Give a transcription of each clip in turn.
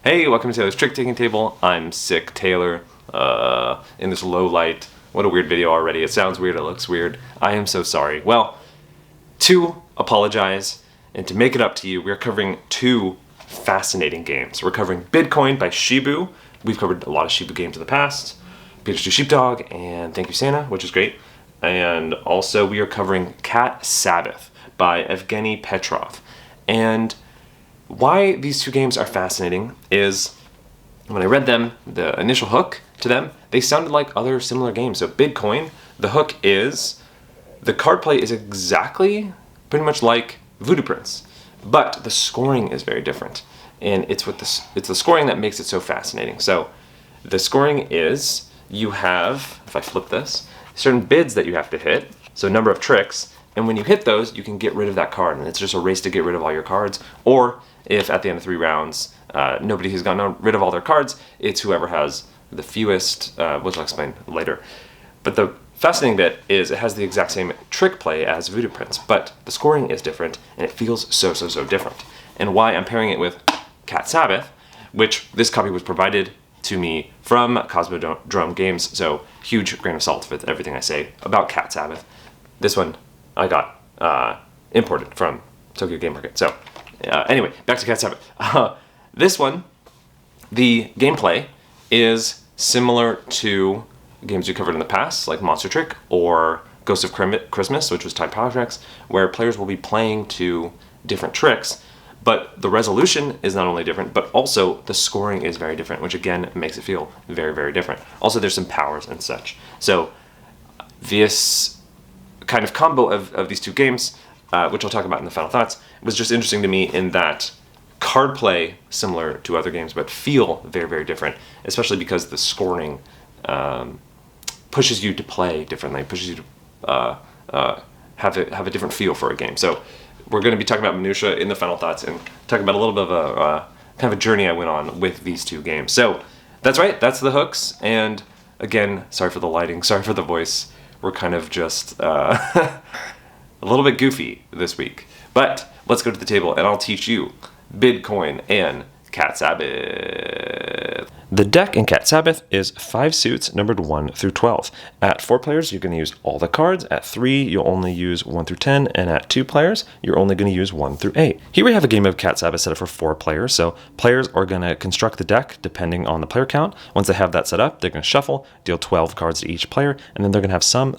Hey, welcome to Taylor's Trick Taking Table. I'm Sick Taylor, in this low light. What a weird video already. It sounds weird, it looks weird. I am so sorry. Well, to apologize and to make it up to you, we're covering two fascinating games. We're covering BidCoin by Shibu. We've covered a lot of Shibu games in the past. Pikachu Sheepdog and Thank You Santa, which is great. And also we are covering Cat Sabbath by Evgeny Petrov. And why these two games are fascinating is when I read them, the initial hook to them, they sounded like other similar games. So BidCoin, the hook is, the card play is exactly pretty much like Voodoo Prince, but the scoring is very different. And it's the scoring that makes it so fascinating. So the scoring is, you have, if I flip this, certain bids that you have to hit, so a number of tricks, and when you hit those, you can get rid of that card, and it's just a race to get rid of all your cards. Or if at the end of 3 rounds, nobody has gotten rid of all their cards, it's whoever has the fewest, which I'll explain later. But the fascinating bit is it has the exact same trick play as Voodoo Prince, but the scoring is different, and it feels so different. And why I'm pairing it with Cat Sabbath, which this copy was provided to me from Cosmodrome Games, so huge grain of salt with everything I say about Cat Sabbath. This one I got imported from Tokyo Game Market. So anyway, back to Cat Sabbath. This one, the gameplay is similar to games we covered in the past, like Monster Trick or Ghost of Christmas, which was Time Power Tracks, where players will be playing to different tricks, but the resolution is not only different, but also the scoring is very different, which again makes it feel very different. Also, there's some powers and such. So this kind of combo of these two games, which I'll talk about in the final thoughts, was just interesting to me in that card play similar to other games, but feel very different, especially because the scoring pushes you to play differently, pushes you to have a different feel for a game. So we're going to be talking about minutia in the final thoughts and talking about a little bit of a kind of a journey I went on with these two games. So that's right, that's the hooks. And again, sorry for the lighting, sorry for the voice. We're kind of just a little bit goofy this week. But let's go to the table and I'll teach you BidCoin and Cat Sabbath. The deck in Cat Sabbath is 5 suits numbered 1 through 12. At 4 players, you're going to use all the cards. At 3, you'll only use 1 through 10. And at 2 players, you're only going to use 1 through 8. Here we have a game of Cat Sabbath set up for 4 players. So players are going to construct the deck depending on the player count. Once they have that set up, they're going to shuffle, deal 12 cards to each player, and then they're going to have some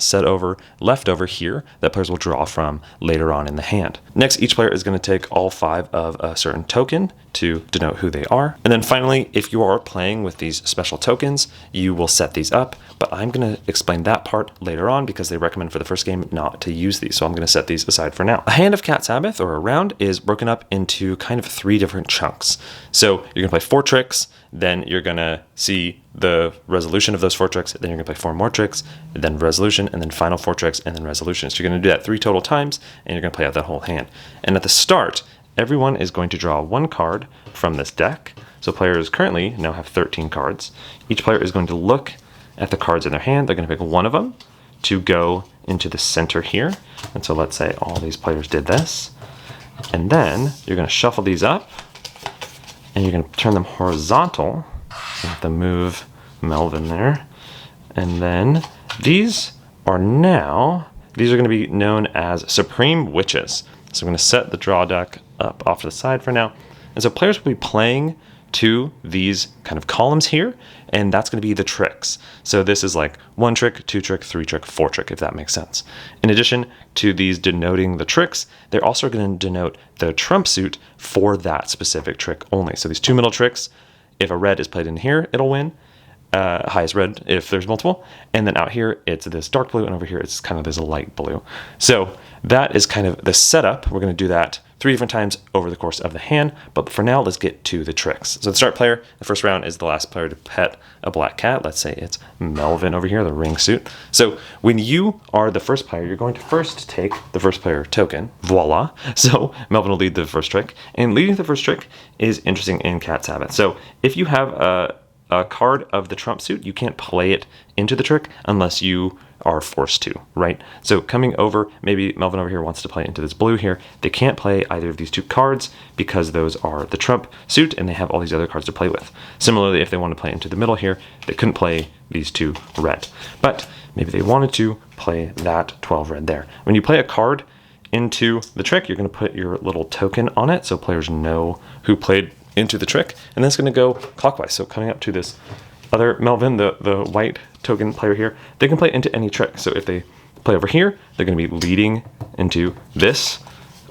left over here that players will draw from later on in the hand. Next, each player is going to take all 5 of a certain token to denote who they are. And then finally, if you are playing with these special tokens, you will set these up, but I'm going to explain that part later on because they recommend for the first game not to use these, so I'm going to set these aside for now. A hand of Cat Sabbath, or a round, is broken up into kind of 3 different chunks. So you're going to play 4 tricks, then you're going to see the resolution of those 4 tricks, then you're going to play 4 more tricks, then resolution, and then final 4 tricks, and then resolution. So you're going to do that 3 total times, and you're going to play out that whole hand. And at the start, everyone is going to draw 1 card from this deck. So players currently now have 13 cards. Each player is going to look at the cards in their hand. They're going to pick one of them to go into the center here. And so let's say all these players did this. And then you're going to shuffle these up and you're going to turn them horizontal. You have to move Melvin there. And then these are going to be known as Supreme Witches. So I'm going to set the draw deck up off to the side for now. And so players will be playing to these kind of columns here, and that's going to be the tricks. So this is like 1 trick, 2 trick, 3 trick, 4 trick, if that makes sense. In addition to these denoting the tricks, they're also going to denote the trump suit for that specific trick only. So these 2 middle tricks, if a red is played in here, it'll win. Highest red if there's multiple, and then out here it's this dark blue, and over here it's kind of this light blue. So that is kind of the setup. We're going to do that 3 different times over the course of the hand, but for now let's get to the tricks. So the start player, the first round, is the last player to pet a black cat. Let's say it's Melvin over here, the ring suit. So when you are the first player, you're going to first take the first player token. Voila. So Melvin will lead the first trick, and leading the first trick is interesting in Cat Sabbath. So if you have a card of the trump suit, you can't play it into the trick unless you are forced to, right? So coming over, maybe Melvin over here wants to play into this blue here. They can't play either of these two cards because those are the trump suit and they have all these other cards to play with. Similarly, if they want to play into the middle here, they couldn't play these two red. But maybe they wanted to play that 12 red there. When you play a card into the trick, you're going to put your little token on it so players know who played into the trick, and that's going to go clockwise. So coming up to this other Melvin, the white token player here, they can play into any trick. So if they play over here, they're going to be leading into this,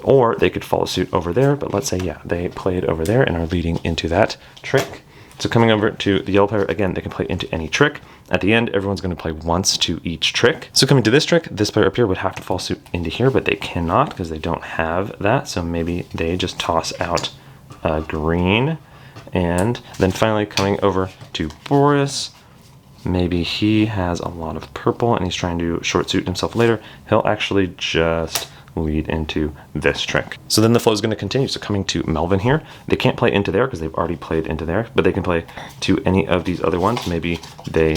or they could follow suit over there. But let's say, yeah, they played over there and are leading into that trick. So coming over to the yellow player, again, they can play into any trick. At the end, everyone's going to play once to each trick. So coming to this trick, this player up here would have to follow suit into here, but they cannot because they don't have that. So maybe they just toss out green. And then finally coming over to Boris, maybe he has a lot of purple and he's trying to short suit himself later. He'll actually just lead into this trick. So then the flow is going to continue. So coming to Melvin here, they can't play into there because they've already played into there, but they can play to any of these other ones. Maybe they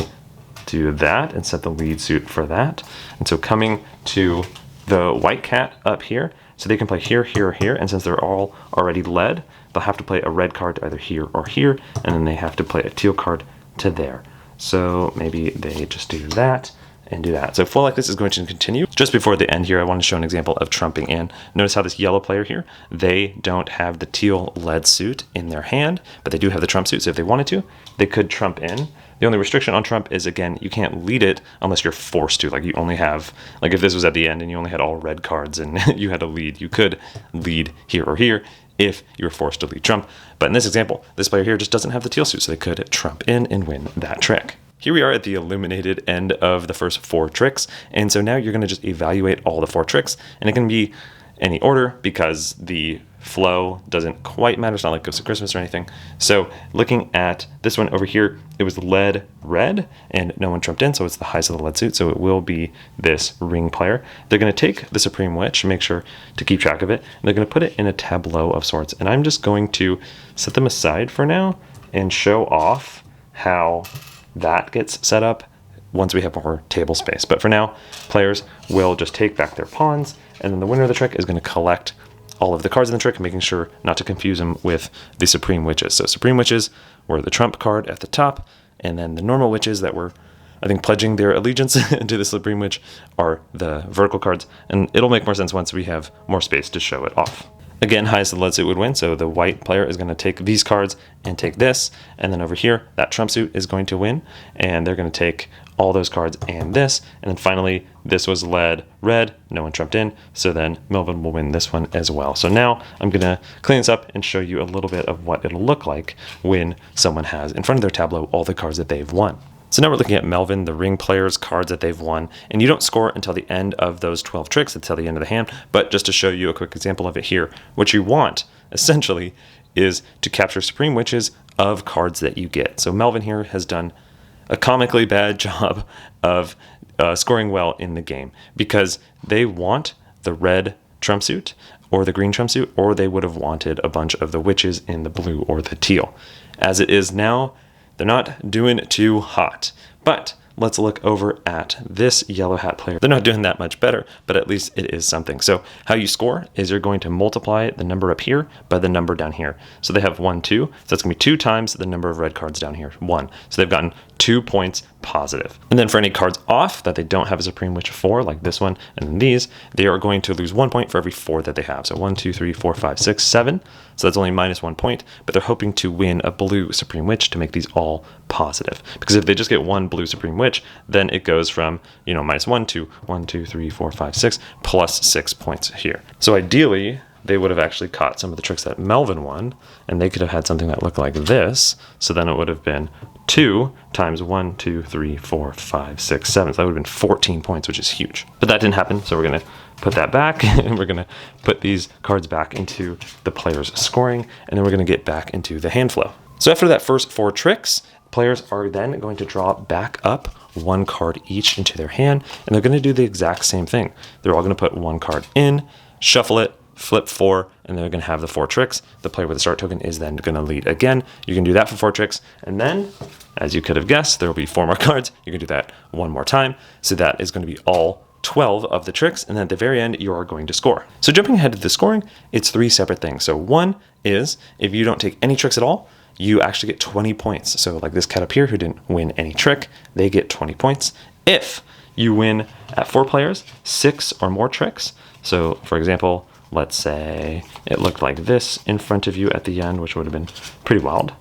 do that and set the lead suit for that. And so coming to the white cat up here, so they can play here, here, or here, and since they're all already led, they'll have to play a red card to either here or here, and then they have to play a teal card to there. So maybe they just do that and do that. So flow like this is going to continue. Just before the end here, I want to show an example of trumping in. Notice how this yellow player here, they don't have the teal lead suit in their hand, but they do have the trump suit. So if they wanted to, they could trump in. The only restriction on trump is, again, you can't lead it unless you're forced to. Like you only have, like if this was at the end and you only had all red cards and you had to lead, you could lead here or here if you were forced to lead trump. But in this example, this player here just doesn't have the teal suit, so they could trump in and win that trick. Here we are at the illuminated end of the first 4 tricks. And so now you're going to just evaluate all the 4 tricks, and it can be any order because the flow doesn't quite matter. It's not like Ghost of Christmas or anything. So looking at this one over here, it was lead red and no one trumped in, so it's the highest of the lead suit, so it will be this ring player. They're going to take the Supreme Witch, make sure to keep track of it, and they're going to put it in a tableau of sorts. And I'm just going to set them aside for now and show off how that gets set up once we have more table space. But for now, players will just take back their pawns, and then the winner of the trick is going to collect all of the cards in the trick, making sure not to confuse them with the Supreme Witches. So Supreme Witches were the trump card at the top, and then the normal witches that were, I think, pledging their allegiance to the Supreme Witch are the vertical cards, and it'll make more sense once we have more space to show it off. Again, highest of the lead suit would win, so the white player is going to take these cards and take this, and then over here, that trump suit is going to win, and they're going to take all those cards and this, and then finally, this was led red, no one trumped in, so then Melvin will win this one as well. So now I'm going to clean this up and show you a little bit of what it'll look like when someone has in front of their tableau all the cards that they've won. So now we're looking at Melvin, the ring player's cards that they've won, and you don't score until the end of those 12 tricks, until the end of the hand, but just to show you a quick example of it here, what you want, essentially, is to capture Supreme Witches of cards that you get. So Melvin here has done a comically bad job of scoring well in the game, because they want the red trump suit, or the green trump suit, or they would have wanted a bunch of the witches in the blue or the teal. As it is now, they're not doing too hot, but let's look over at this yellow hat player. They're not doing that much better, but at least it is something. So how you score is you're going to multiply the number up here by the number down here. So they have 1, 2, so that's going to be 2 times the number of red cards down here, 1. So they've gotten 2 points positive. And then for any cards off that they don't have a Supreme Witch for, like this one and then these, they are going to lose 1 point for every 4 that they have. So 1, 2, 3, 4, 5, 6, 7. So that's only minus 1 point, but they're hoping to win a blue Supreme Witch to make these all positive. Because if they just get 1 blue Supreme Witch, then it goes from, minus 1 to 1, 2, 3, 4, 5, 6, plus 6 points here. So ideally, they would have actually caught some of the tricks that Melvin won, and they could have had something that looked like this. So then it would have been 2 times 1, 2, 3, 4, 5, 6, 7. So that would have been 14 points, which is huge. But that didn't happen, so we're going to put that back, and we're going to put these cards back into the player's scoring, and then we're going to get back into the hand flow. So after that first 4 tricks, players are then going to draw back up 1 card each into their hand, and they're going to do the exact same thing. They're all going to put 1 card in, shuffle it, flip 4, and they're going to have the 4 tricks. The player with the start token is then going to lead again. You can do that for 4 tricks, and then, as you could have guessed, there will be 4 more cards. You can do that 1 more time, so that is going to be all 12 of the tricks, and then at the very end, you are going to score. So jumping ahead to the scoring, it's 3 separate things. So one is, if you don't take any tricks at all, you actually get 20 points. So like this cat up here who didn't win any trick, they get 20 points. If you win at 4 players, 6 or more tricks. So for example, let's say it looked like this in front of you at the end, which would have been pretty wild.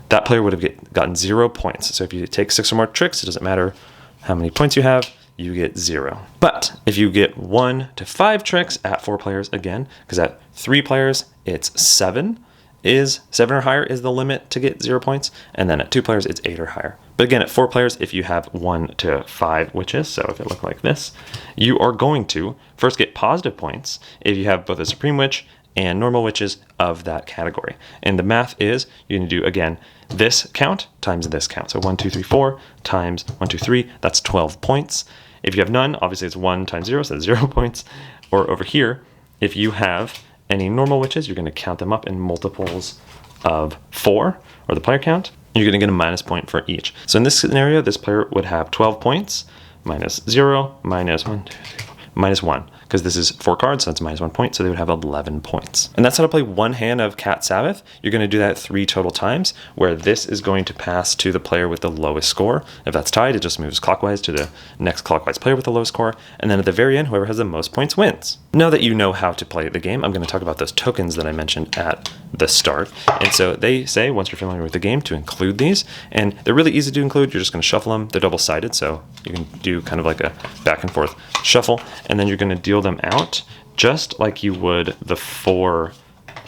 That player would have gotten 0 points. So if you take 6 or more tricks, it doesn't matter how many points you have, you get 0. But if you get 1 to 5 tricks at 4 players, again, because at 3 players, it's 7 or higher is the limit to get 0 points. And then at 2 players, it's 8 or higher. But again, at 4 players, if you have 1 to 5 witches, so if it looked like this, you are going to first get positive points if you have both a Supreme Witch and normal witches of that category. And the math is, you're going to do, again, this count times this count. So 1, 2, 3, 4 times 1, 2, 3, that's 12 points. If you have none, obviously it's 1 times 0, so that's 0 points. Or over here, if you have any normal witches, you're going to count them up in multiples of 4, or the player count. You're going to get a minus point for each. So in this scenario, this player would have 12 points, minus 0, minus 1, 2, 3, 4, minus 1. Because this is 4 cards, so that's minus 1 point, so they would have 11 points. And that's how to play one hand of Cat Sabbath. You're going to do that 3 total times, where this is going to pass to the player with the lowest score. If that's tied, it just moves clockwise to the next clockwise player with the lowest score. And then at the very end, whoever has the most points wins. Now that you know how to play the game, I'm going to talk about those tokens that I mentioned at the start. And so they say, once you're familiar with the game, to include these. And they're really easy to include. You're just going to shuffle them. They're double-sided, so you can do kind of like a back and forth shuffle. And then you're going to deal them out just like you would the 4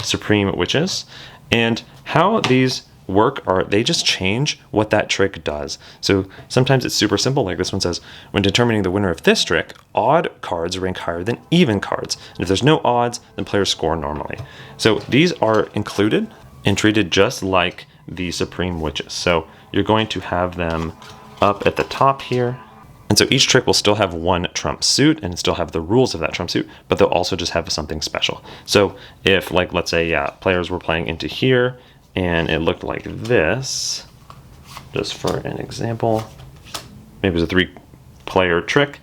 Supreme Witches. And how these work are, they just change what that trick does. So sometimes it's super simple, like this one says, when determining the winner of this trick, odd cards rank higher than even cards. And if there's no odds, then players score normally. So these are included and treated just like the Supreme Witches. So you're going to have them up at the top here. And so each trick will still have 1 trump suit and still have the rules of that trump suit, but they'll also just have something special. So if, like, let's say, players were playing into here and it looked like this, just for an example, maybe it was a 3-player trick,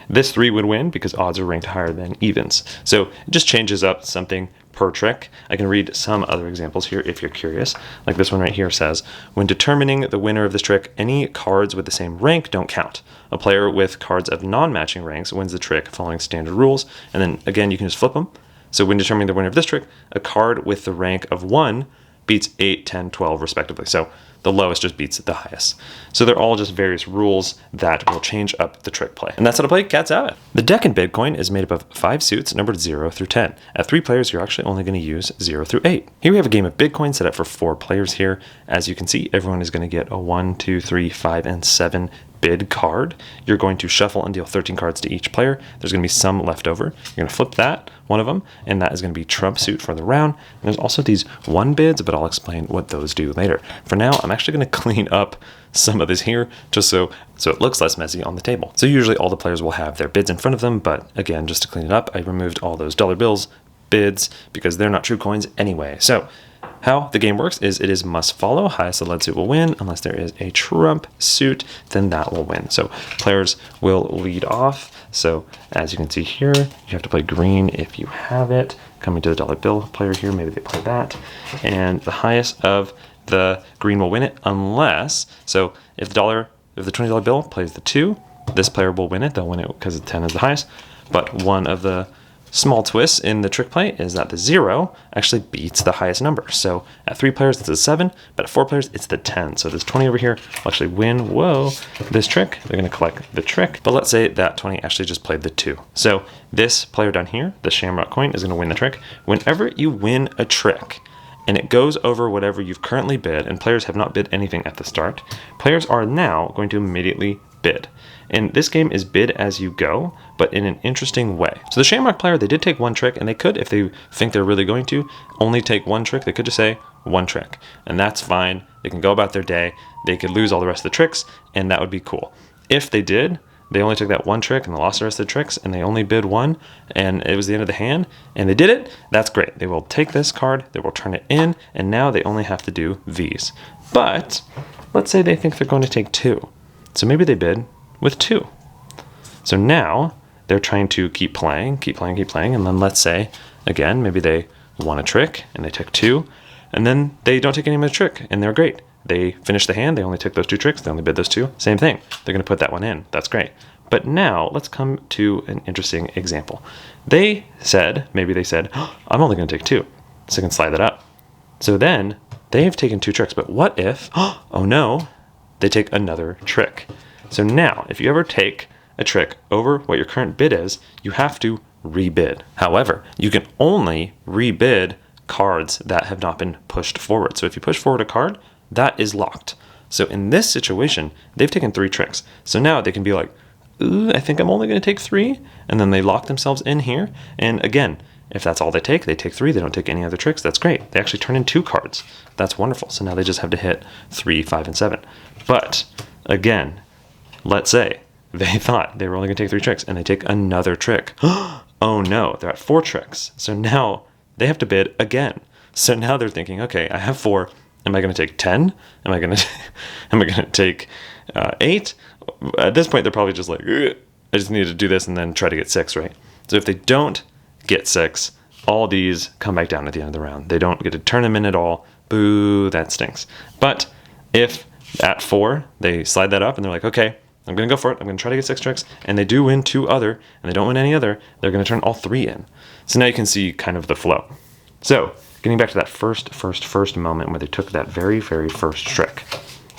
this 3 would win because odds are ranked higher than evens. So it just changes up something per trick. I can read some other examples here if you're curious. Like this one right here says, when determining the winner of this trick, any cards with the same rank don't count. A player with cards of non-matching ranks wins the trick following standard rules. And then again, you can just flip them. So when determining the winner of this trick, a card with the rank of 1 beats 8, 10, 12 respectively. So the lowest just beats the highest. So they're all just various rules that will change up the trick play. And that's how to play Cat Sabbath. The deck in BidCoin is made up of 5 suits numbered 0 through 10. At 3 players, you're actually only going to use 0 through 8. Here we have a game of BidCoin set up for 4 players here. As you can see, everyone is going to get a 1, 2, 3, 5, and 7 bid card. You're going to shuffle and deal 13 cards to each player. There's going to be some left over. You're going to flip that, one of them, and that is going to be trump suit for the round. And there's also these 1 bids, but I'll explain what those do later. For now, I'm actually going to clean up some of this here just so it looks less messy on the table. So usually all the players will have their bids in front of them, but again, just to clean it up, I removed all those dollar bills, bids, because they're not true coins anyway. So how the game works is it is must follow. Highest led suit will win. Unless there is a trump suit, then that will win. So players will lead off. So as you can see here, you have to play green if you have it. Coming to the dollar bill player here, maybe they play that. And the highest of the green will win it unless, so if the $20 bill plays the 2, this player will win it. They'll win it because the 10 is the highest. But one of the small twists in the trick play is that the 0 actually beats the highest number. So at 3 players, it's a 7, but at 4 players, it's the 10. So this 20 over here will actually win, this trick. They're going to collect the trick. But let's say that 20 actually just played the 2. So this player down here, the Shamrock coin, is going to win the trick. Whenever you win a trick, and it goes over whatever you've currently bid, and players have not bid anything at the start, players are now going to immediately bid. And this game is bid as you go, but in an interesting way. So the Shamrock player, they did take 1 trick, and they could, if they think they're really going to, only take 1 trick. They could just say 1 trick, and that's fine. They can go about their day. They could lose all the rest of the tricks, and that would be cool. If they did, they only took that one trick and they lost the rest of the tricks and they only bid one and it was the end of the hand and they did it, that's great. They will take this card, they will turn it in, and now they only have to do these. But let's say they think they're going to take 2. So maybe they bid with 2. So now they're trying to keep playing, and then let's say, again, maybe they won a trick and they took 2, and then they don't take any more trick and they're great. They finish the hand, they only took those 2 tricks, they only bid those 2, same thing. They're going to put that one in, that's great. But now let's come to an interesting example. Maybe they said, oh, I'm only going to take 2, so I can slide that up. So then they've taken 2 tricks, but what if, oh no, they take another trick. So now, if you ever take a trick over what your current bid is, you have to rebid. However, you can only rebid cards that have not been pushed forward. So if you push forward a card, that is locked. So in this situation, they've taken 3 tricks. So now they can be like, ooh, I think I'm only going to take 3. And then they lock themselves in here. And again, if that's all they take 3, they don't take any other tricks, that's great. They actually turn in 2 cards. That's wonderful. So now they just have to hit 3, 5, and 7. But again, let's say they thought they were only going to take 3 tricks and they take another trick. Oh no, they're at 4 tricks. So now they have to bid again. So now they're thinking, okay, I have 4. Am I going to take 10? Am I going to take 8? At this point, they're probably just like, ugh, I just need to do this and then try to get 6, right? So if they don't get 6, all these come back down at the end of the round. They don't get to turn them in at all. Boo, that stinks. But if at 4, they slide that up and they're like, okay, I'm going to go for it. I'm going to try to get 6 tricks. And they do win 2 other, and they don't win any other. They're going to turn all 3 in. So now you can see kind of the flow. So getting back to that first moment where they took that very first trick.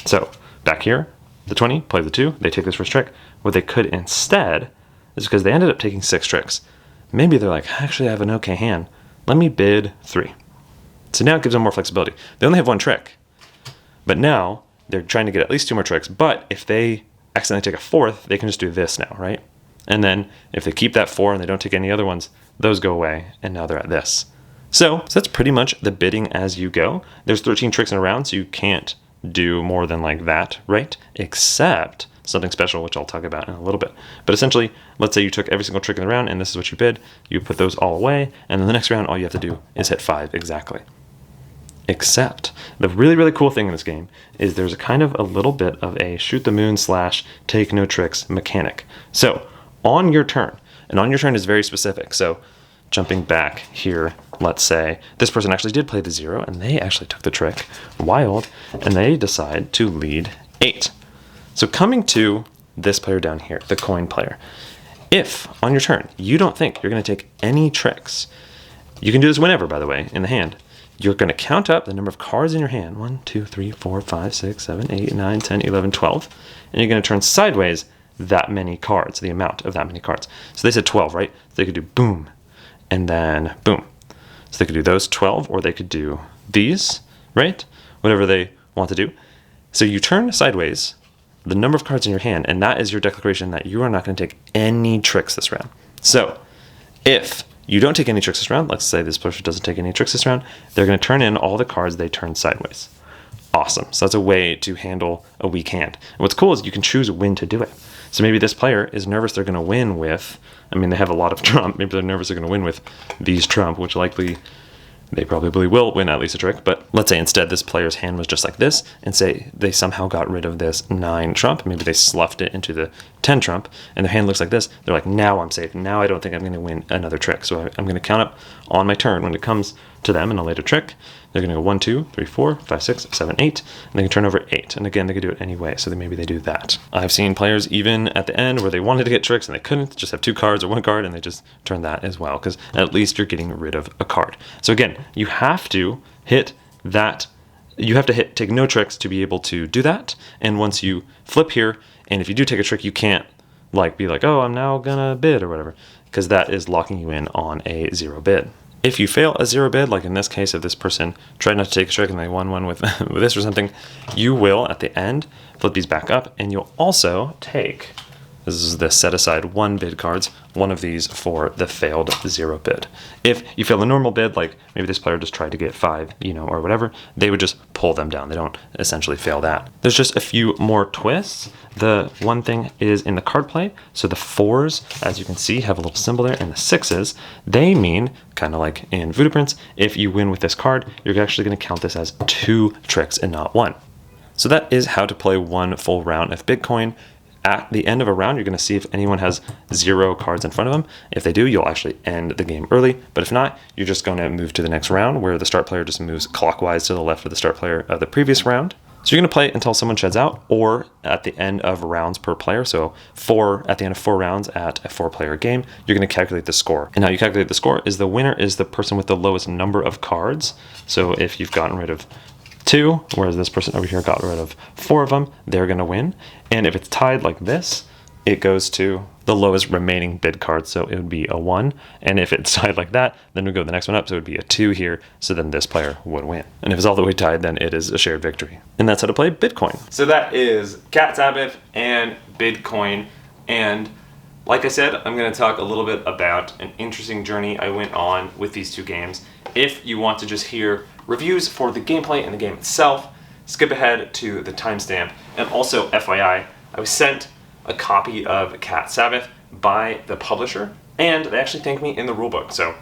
So back here, the 20, play the 2, they take this first trick. What they could instead is because they ended up taking 6 tricks. Maybe they're like, actually, I have an okay hand. Let me bid 3. So now it gives them more flexibility. They only have 1 trick, but now they're trying to get at least 2 more tricks. But if they accidentally take a 4th, they can just do this now, right? And then if they keep that 4 and they don't take any other ones, those go away, and now they're at this. So that's pretty much the bidding as you go. There's 13 tricks in a round, so you can't do more than like that, right? Except something special, which I'll talk about in a little bit. But essentially, let's say you took every single trick in the round, and this is what you bid. You put those all away, and then the next round, all you have to do is hit 5 exactly. Except the really cool thing in this game is there's a kind of a little bit of a shoot the moon / take no tricks mechanic. So on your turn, and on your turn is very specific. So jumping back here, let's say this person actually did play the 0 and they actually took the trick wild and they decide to lead 8. So coming to this player down here, the coin player, if on your turn you don't think you're going to take any tricks, you can do this whenever, by the way, in the hand. You're going to count up the number of cards in your hand, 1, 2, 3, 4, 5, 6, 7, 8, 9, 10, 11, 12, and you're going to turn sideways that many cards, the amount of that many cards. So they said 12, right? So they could do boom, and then boom. So they could do those 12, or they could do these, right? Whatever they want to do. So you turn sideways the number of cards in your hand, and that is your declaration that you are not going to take any tricks this round. So if you don't take any tricks this round, let's say this person doesn't take any tricks this round, they're going to turn in all the cards they turned sideways. Awesome. So that's a way to handle a weak hand. And what's cool is you can choose when to do it. So maybe this player is nervous they're going to win with, they have a lot of trump. Maybe they're nervous they're going to win with these trump, which likely they probably will win at least a trick. But let's say instead this player's hand was just like this, and say they somehow got rid of this 9 trump. Maybe they sloughed it into the 10 trump, and their hand looks like this. They're like, now I'm safe. Now I don't think I'm going to win another trick. So I'm going to count up on my turn when it comes to them in a later trick. They're going to go 1, 2, 3, 4, 5, 6, 7, 8, and they can turn over 8. And again, they could do it anyway, so maybe they do that. I've seen players even at the end where they wanted to get tricks and they couldn't, just have 2 cards or 1 card, and they just turn that as well, because at least you're getting rid of a card. So again, you have to hit that. You have to take no tricks to be able to do that. And once you flip here, and if you do take a trick, you can't be like, oh, I'm now gonna bid or whatever, because that is locking you in on a 0 bid. If you fail a 0 bid, like in this case, if this person tried not to take a trick and they won one with, with this or something, you will, at the end, flip these back up, and you'll also take This is the set aside 1 bid cards, one of these for the failed 0 bid. If you fail a normal bid, like maybe this player just tried to get 5, or whatever, they would just pull them down. They don't essentially fail that. There's just a few more twists. The one thing is in the card play. So the 4s, as you can see, have a little symbol there, and the 6s, they mean, kind of like in Voodoo Prince, if you win with this card, you're actually going to count this as 2 tricks and not 1. So that is how to play 1 full round of BidCoin. At the end of a round, you're going to see if anyone has 0 cards in front of them. If they do, you'll actually end the game early. But if not, you're just going to move to the next round, where the start player just moves clockwise to the left of the start player of the previous round. So you're going to play until someone sheds out, or at the end of rounds per player. So at the end of 4 rounds at a 4-player game, you're going to calculate the score. And how you calculate the score is the winner is the person with the lowest number of cards. So if you've gotten rid of 2, whereas this person over here got rid of 4 of them, they're going to win. And if it's tied like this, it goes to the lowest remaining bid card, so it would be a 1. And if it's tied like that, then we go the next one up, so it would be a 2 here, so then this player would win. And if it's all the way tied, then it is a shared victory. And that's how to play BidCoin. So that is Cat Sabbath and BidCoin. And like I said, I'm going to talk a little bit about an interesting journey I went on with these 2 games. If you want to just hear reviews for the gameplay and the game itself, skip ahead to the timestamp. And also, FYI, I was sent a copy of Cat Sabbath by the publisher, and they actually thanked me in the rulebook. So,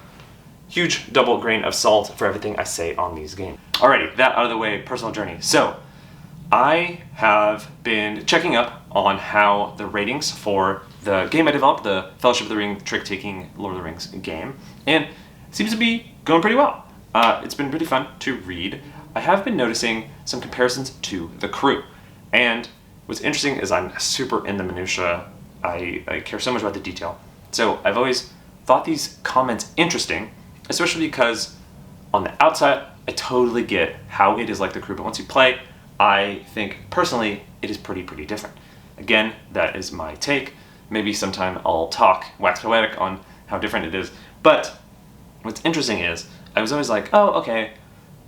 huge double grain of salt for everything I say on these games. Alrighty, that out of the way, personal journey. So, I have been checking up on how the ratings for the game I developed, the Fellowship of the Ring trick-taking Lord of the Rings game, and it seems to be going pretty well. It's been pretty fun to read. I have been noticing some comparisons to The Crew, and what's interesting is I'm super in the minutia. I care so much about the detail. So I've always thought these comments interesting, especially because on the outside, I totally get how it is like The Crew, but once you play, I think personally it is pretty different. Again, that is my take. Maybe sometime I'll talk wax poetic on how different it is. But what's interesting is I was always like, oh, okay,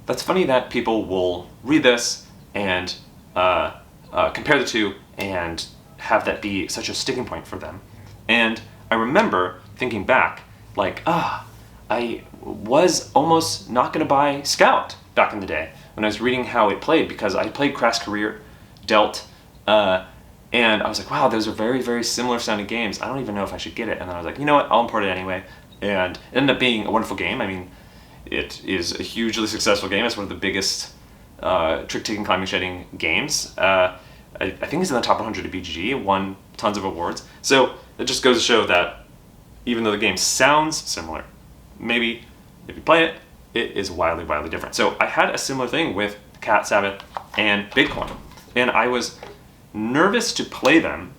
that's funny that people will read this and compare the 2 and have that be such a sticking point for them. And I remember thinking back, like, I was almost not going to buy Scout back in the day when I was reading how it played, because I played Crash Career, Dealt, and I was like, wow, those are very similar sounding games. I don't even know if I should get it. And then I was like, you know what, I'll import it anyway. And it ended up being a wonderful game. I mean, it is a hugely successful game. It's one of the biggest trick-taking, climbing, shedding games. I think it's in the top 100 of BGG. It won tons of awards. So it just goes to show that even though the game sounds similar, maybe if you play it, it is wildly different. So I had a similar thing with Cat Sabbath and BidCoin. And I was nervous to play them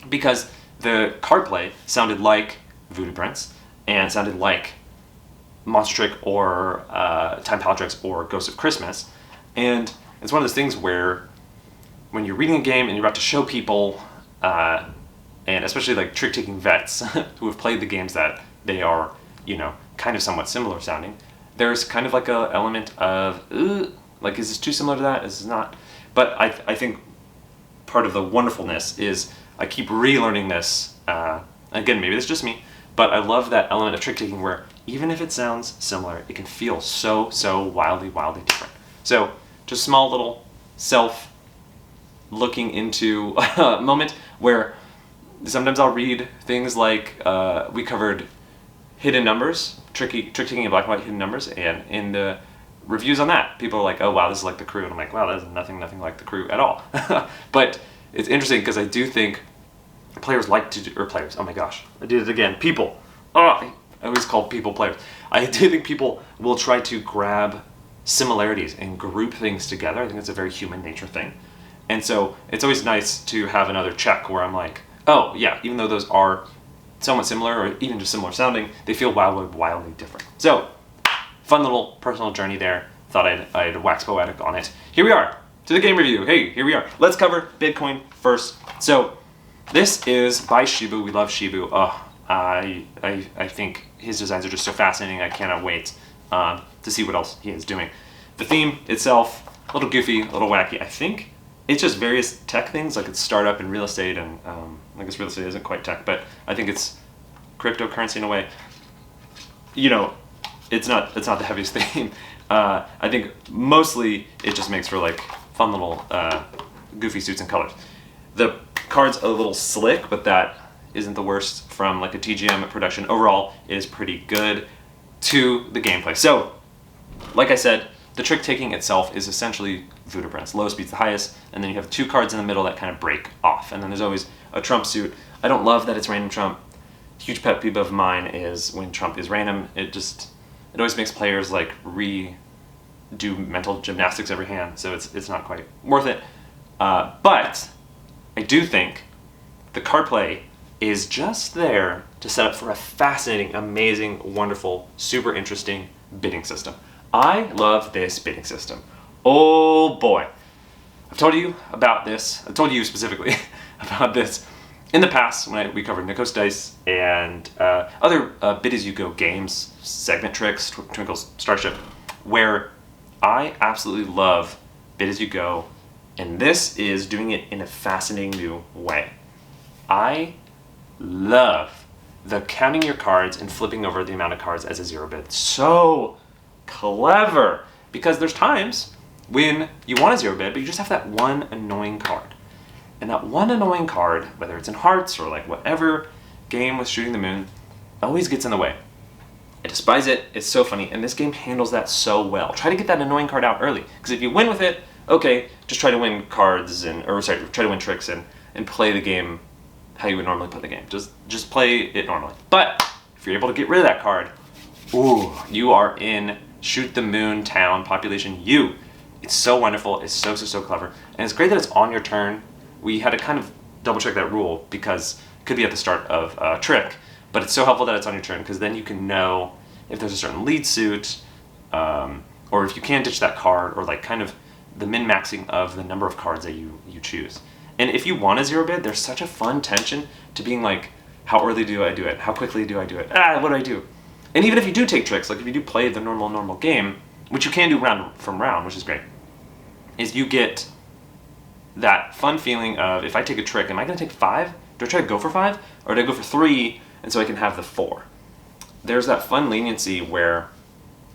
because the card play sounded like Voodoo Prince and sounded like Monster Trick or Time Palatrix or Ghost of Christmas. And it's one of those things where when you're reading a game and you're about to show people, and especially like trick-taking vets who have played the games that they are, kind of somewhat similar sounding, there's kind of like an element of, like, is this too similar to that? Is this not? But I think part of the wonderfulness is I keep relearning this. Again, maybe it's just me, but I love that element of trick-taking where even if it sounds similar, it can feel so wildly different. So just a small little self-looking into a moment where sometimes I'll read things like, we covered hidden numbers, trick-taking in black and white hidden numbers, and in the reviews on that, people are like, oh wow, this is like The Crew, and I'm like, wow, that is nothing like The Crew at all. But it's interesting because I do think players like to do, or players, oh my gosh, I did it again, people. I always call people players. I do think people will try to grab similarities and group things together. I think it's a very human nature thing. And so it's always nice to have another check where I'm like, oh yeah, even though those are somewhat similar or even just similar sounding, they feel wildly different. So, fun little personal journey there. Thought I'd wax poetic on it. Here we are, to the game review. Hey, here we are. Let's cover BidCoin first. So, this is by Shibu. We love Shibu. I think his designs are just so fascinating. I cannot wait to see what else he is doing. The theme itself, a little goofy, a little wacky. I think it's just various tech things, like it's startup and real estate, and I guess real estate isn't quite tech, but I think it's cryptocurrency in a way. You know, it's not the heaviest theme. I think mostly it just makes for like fun little goofy suits and colors. The card's a little slick, but that isn't the worst from like a TGM production. Overall, it is pretty good to the gameplay. So, like I said, the trick taking itself is essentially voodoo prints. Lowest beats the highest, and then you have 2 cards in the middle that kind of break off. And then there's always a Trump suit. I don't love that it's random Trump. Huge pet peeve of mine is when Trump is random. It always makes players like do mental gymnastics every hand, so it's not quite worth it. But I do think the card play is just there to set up for a fascinating, amazing, wonderful, super interesting bidding system. I love this bidding system. Oh boy. I've told you about this. I've told you specifically about this in the past when we covered Nikos Dice and other bid as you go games, segment tricks, Twinkle's Starship, where I absolutely love bid as you go, and this is doing it in a fascinating new way. I love the counting your cards and flipping over the amount of cards as a 0 bid. So clever, because there's times when you want a 0 bid, but you just have that one annoying card. And that one annoying card, whether it's in hearts or like whatever game with Shooting the Moon, always gets in the way. I despise it. It's so funny, and this game handles that so well. Try to get that annoying card out early, because if you win with it, okay, just try to win cards try to win tricks and play the game how you would normally play the game. Just play it normally. But if you're able to get rid of that card, ooh, you are in Shoot the Moon town, population U. It's so wonderful. It's so clever, and it's great that it's on your turn. We had to kind of double check that rule because it could be at the start of a trick, but it's so helpful that it's on your turn, because then you can know if there's a certain lead suit, or if you can ditch that card, or like kind of the min-maxing of the number of cards that you choose. And if you want a 0 bid, there's such a fun tension to being like, how early do I do it? How quickly do I do it? What do I do? And even if you do take tricks, like if you do play the normal game, which you can do round from round, which is great, is you get that fun feeling of, if I take a trick, am I going to take 5? Do I try to go for 5? Or do I go for 3 and so I can have the 4? There's that fun leniency where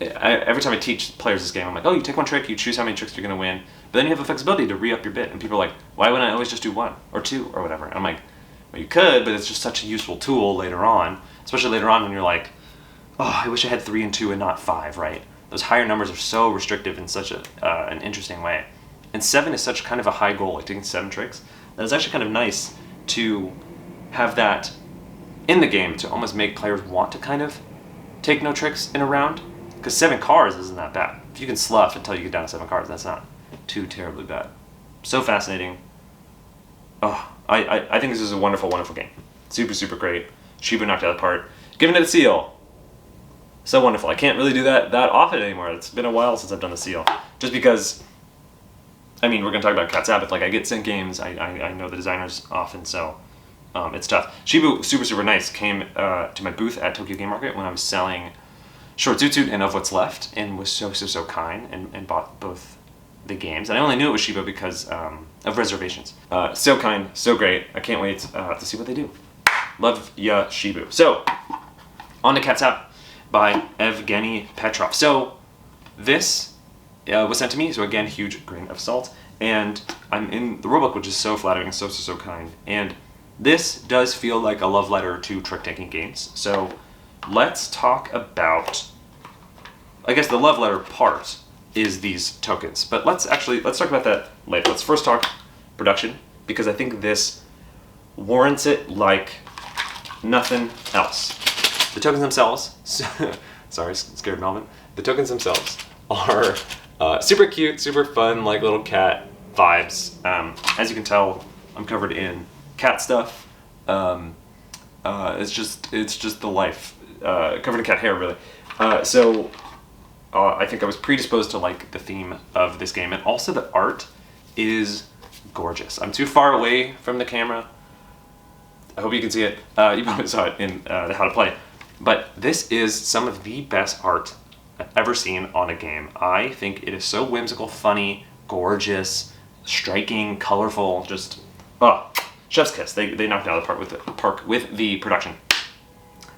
every time I teach players this game, I'm like, oh, you take one trick, you choose how many tricks you're going to win, but then you have the flexibility to re-up your bid. And people are like, why wouldn't I always just do 1 or 2 or whatever? And I'm like, well, you could, but it's just such a useful tool later on, especially later on when you're like, oh, I wish I had 3 and 2 and not 5, right? Those higher numbers are so restrictive in such an interesting way. And 7 is such kind of a high goal, like taking 7 tricks, that it's actually kind of nice to have that in the game to almost make players want to kind of take no tricks in a round. Because 7 cards isn't that bad. If you can slough until you get down to 7 cards, that's not too terribly bad. So fascinating. Oh, I think this is a wonderful game. Super great. Shibu knocked it out of the park. Giving it a seal. So wonderful. I can't really do that often anymore. It's been a while since I've done the seal. Just because, I mean, we're going to talk about Cat Sabbath. Like, I get sent games. I know the designers often, so it's tough. Shibu, super nice, came to my booth at Tokyo Game Market when I was selling Short Zoot and Of What's Left, and was so kind and bought both the games. And I only knew it was Shibu because of reservations. So kind, so great. I can't wait to see what they do. Love ya, Shibu. So, on to Cat Sabbath by Evgeny Petrov. So, this was sent to me, so again, huge grain of salt. And I'm in the rulebook, which is so flattering, so kind. And this does feel like a love letter to trick-taking games. So, let's talk about, I guess the love letter part is these tokens. But let's talk about that later. Let's first talk production, because I think this warrants it like nothing else. The tokens themselves, sorry, scared Melvin. The tokens themselves are super cute, super fun, like little cat vibes. As you can tell, I'm covered in cat stuff. It's just the life. Covered in cat hair, really. So I think I was predisposed to like the theme of this game, and also the art is gorgeous. I'm too far away from the camera. I hope you can see it. You probably saw it in the How to Play. But this is some of the best art I've ever seen on a game. I think it is so whimsical, funny, gorgeous, striking, colorful, just chef's kiss. They knocked it out of the park with the production.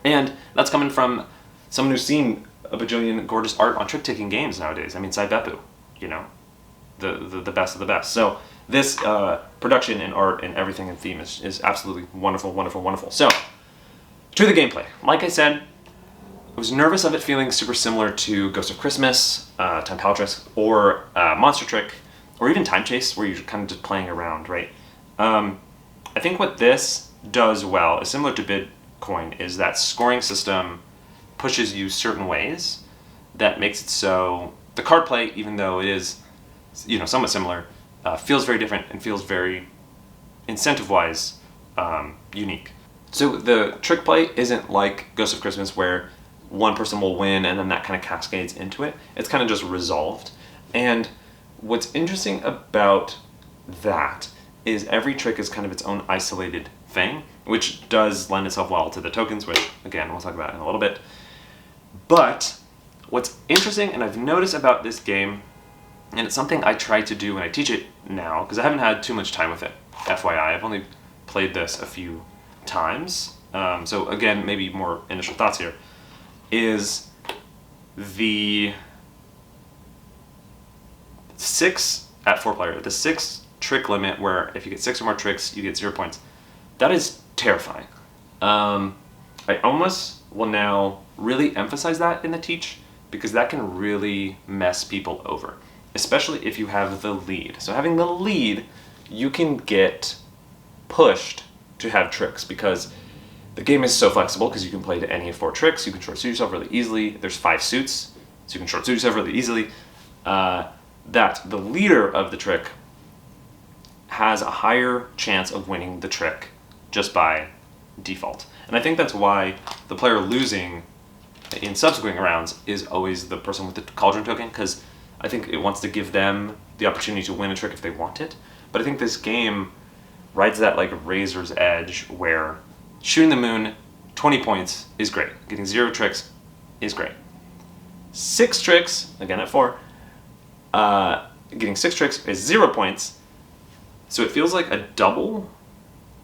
And that's coming from someone who's seen a bajillion gorgeous art on trick-taking games nowadays. I mean, Sabbath, you know, the best of the best. So this production and art and everything and theme is absolutely wonderful, wonderful, wonderful. So, to the gameplay. Like I said, I was nervous of it feeling super similar to Ghost of Christmas, Time Palace, or Monster Trick, or even Time Chase, where you're kind of just playing around, right? I think what this does well is similar to BidCoin, is that scoring system pushes you certain ways that makes it so the card play, even though it is, you know, somewhat similar, feels very different and feels very incentive-wise unique. So the trick play isn't like Ghost of Christmas where one person will win and then that kind of cascades into it. It's kind of just resolved. And what's interesting about that is every trick is kind of its own isolated thing, which does lend itself well to the tokens, which again, we'll talk about in a little bit. But what's interesting, and I've noticed about this game, and it's something I try to do when I teach it now, because I haven't had too much time with it, FYI. I've only played this a few times. So again, maybe more initial thoughts here, is the 6 at 4 player, the 6 trick limit, where if you get 6 or more tricks, you get 0 points. That is terrifying. I almost will now really emphasize that in the teach, because that can really mess people over, especially if you have the lead. So having the lead, you can get pushed to have tricks, because the game is so flexible, because you can play to any of 4 tricks. You can short suit yourself really easily. There's 5 suits, so you can short suit yourself really easily. That the leader of the trick has a higher chance of winning the trick just by default. And I think that's why the player losing in subsequent rounds is always the person with the cauldron token, because I think it wants to give them the opportunity to win a trick if they want it. But I think this game rides that like razor's edge, where shooting the moon, 20 points is great. Getting 0 tricks is great. 6 tricks, again at 4, getting 6 tricks is 0 points. So it feels like a double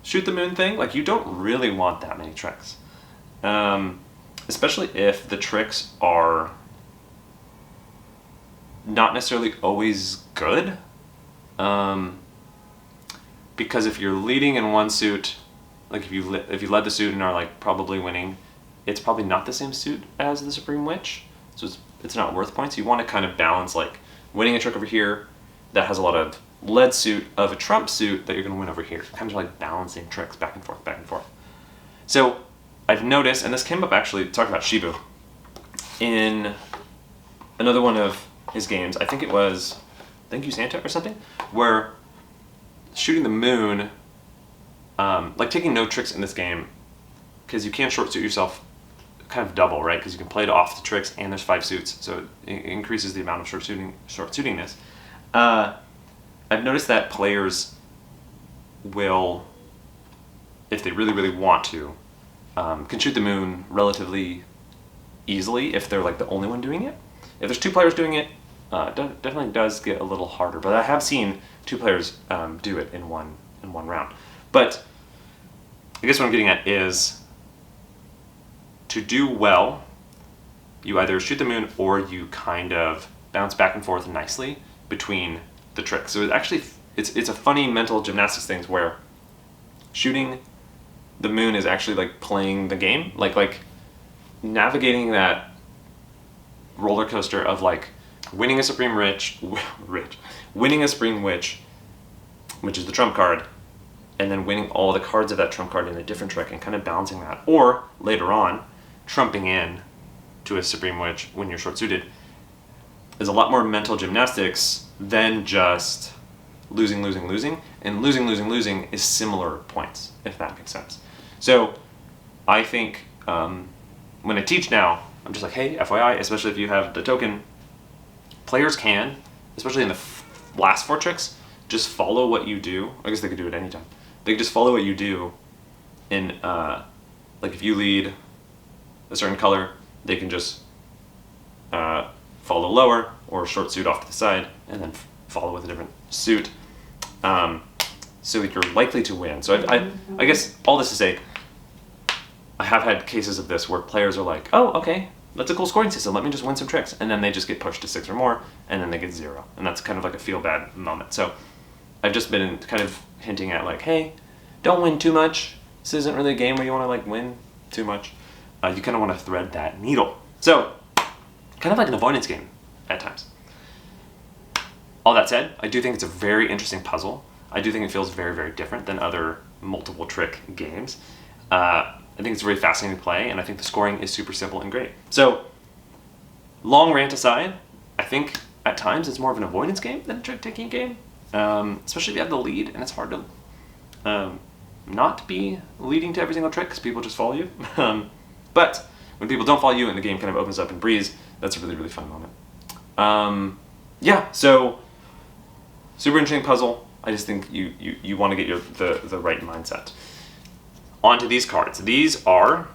shoot the moon thing. Like, you don't really want that many tricks. Especially if the tricks are not necessarily always good. Because if you're leading in one suit, like if you led the suit and are like probably winning, it's probably not the same suit as the Supreme Witch, so it's not worth points. You want to kind of balance, like, winning a trick over here that has a lot of lead suit of a trump suit that you're going to win over here. Kind of like balancing tricks back and forth, back and forth. So I've noticed, and this came up actually, talk about Shibu, in another one of his games, I think it was Thank You Santa or something, where shooting the moon, like taking no tricks in this game, because you can't short suit yourself kind of double, right? Because you can play it off the tricks and there's 5 suits, so it increases the amount of short suitingness. I've noticed that players will, if they really, really want to, can shoot the moon relatively easily if they're like the only one doing it. If there's 2 players doing it, definitely does get a little harder. But I have seen 2 players do it in one round. But I guess what I'm getting at is, to do well, you either shoot the moon or you kind of bounce back and forth nicely between the tricks. So it's a funny mental gymnastics thing where shooting the moon is actually like playing the game, like navigating that roller coaster of like winning a Supreme winning a Supreme Witch, which is the trump card, and then winning all the cards of that trump card in a different trick and kind of balancing that. Or later on, trumping in to a Supreme Witch when you're short-suited is a lot more mental gymnastics than just losing. And losing is similar points, if that makes sense. So I think when I teach now, I'm just like, hey, FYI, especially if you have the token, players can, especially in the last 4 tricks, just follow what you do. I guess they could do it anytime. They can just follow what you do in, like if you lead a certain color, they can just follow lower or short suit off to the side and then follow with a different suit. so you're likely to win. So I guess all this to say, I have had cases of this where players are like, oh, okay, that's a cool scoring system, let me just win some tricks. And then they just get pushed to 6 or more, and then they get 0. And that's kind of like a feel-bad moment. So I've just been kind of hinting at like, hey, don't win too much. This isn't really a game where you want to like win too much. You kind of want to thread that needle. So, kind of like an avoidance game at times. All that said, I do think it's a very interesting puzzle. I do think it feels very, very different than other multiple trick games. I think it's a very fascinating play, and I think the scoring is super simple and great. So, long rant aside, I think at times it's more of an avoidance game than a trick-taking game, especially if you have the lead, and it's hard to not be leading to every single trick because people just follow you. But when people don't follow you and the game kind of opens up and breeze, that's a really, really fun moment. Yeah, so super interesting puzzle. I just think you want to get the right mindset. On to these cards. These are,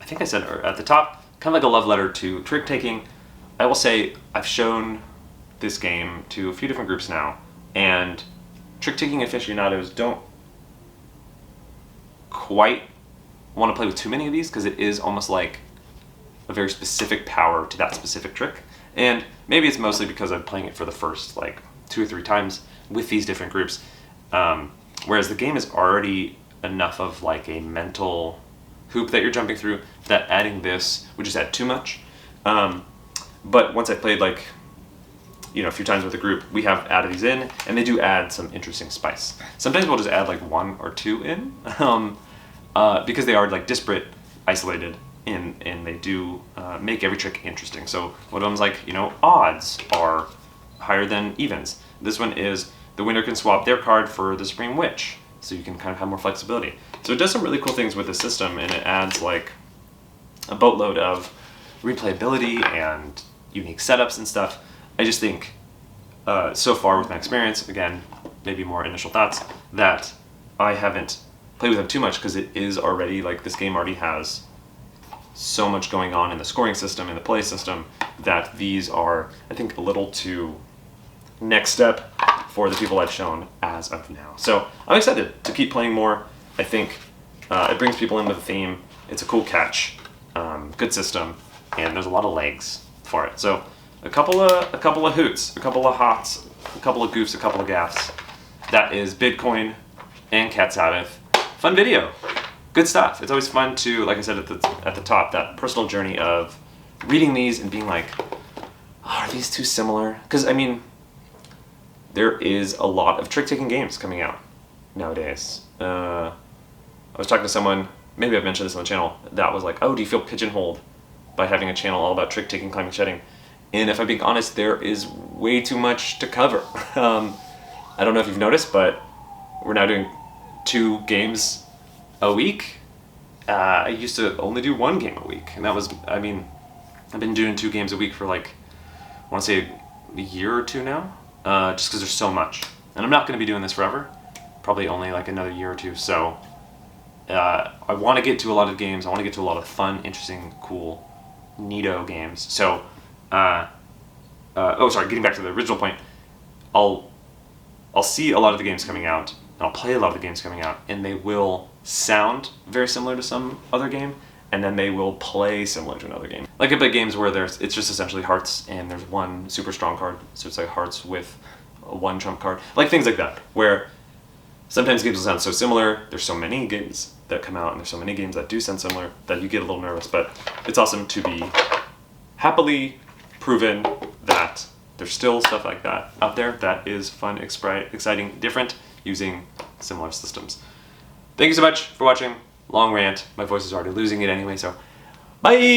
I think I said at the top, kind of like a love letter to trick-taking. I will say I've shown this game to a few different groups now, and trick-taking aficionados don't quite want to play with too many of these because it is almost like a very specific power to that specific trick. And maybe it's mostly because I'm playing it for the first like 2 or 3 times with these different groups. Whereas the game is already enough of like a mental hoop that you're jumping through that adding this would just add too much. But once I played like, a few times with the group, we have added these in, and they do add some interesting spice. Sometimes we'll just add like 1 or 2 in, because they are like disparate, isolated, and they do make every trick interesting. So one of them's like, odds are higher than evens. This one is the winner can swap their card for the Supreme Witch, so you can kind of have more flexibility. So it does some really cool things with the system, and it adds like a boatload of replayability and unique setups and stuff. I just think, so far with my experience, again, maybe more initial thoughts, that I haven't played with them too much because it is already, like, this game already has so much going on in the scoring system and the play system that these are, I think, a little too next step for the people I've shown as of now. So I'm excited to keep playing more. I think it brings people in with a theme. It's a cool catch, good system, and there's a lot of legs for it. So a couple of hoots, a couple of hots, a couple of goofs, a couple of gaffs. That is BidCoin and Cat Sabbath. Fun video. Good stuff. It's always fun to, like I said at the top, that personal journey of reading these and being like, are these too similar? Because, I mean, there is a lot of trick-taking games coming out nowadays. I was talking to someone, maybe I've mentioned this on the channel, that was like, oh, do you feel pigeonholed by having a channel all about trick-taking, climbing, shedding? And if I'm being honest, there is way too much to cover. I don't know if you've noticed, but we're now doing 2 games a week. I used to only do 1 game a week, and that was, I mean, I've been doing 2 games a week for like, I want to say a year or 2 now, just because there's so much. And I'm not going to be doing this forever, probably only like another year or 2, so I want to get to a lot of games. I want to get to a lot of fun, interesting, cool, neato games. So, getting back to the original point, I'll see a lot of the games coming out, and I'll play a lot of the games coming out, and they will sound very similar to some other game, and then they will play similar to another game. Like I play games where it's just essentially hearts, and there's 1 super strong card, so it's like hearts with 1 trump card. Like things like that, where sometimes games will sound so similar, there's so many games that come out, and there's so many games that do sound similar, that you get a little nervous, but it's awesome to be happily proven that there's still stuff like that out there that is fun, exciting, different, using similar systems. Thank you so much for watching. Long rant. My voice is already losing it anyway, so bye!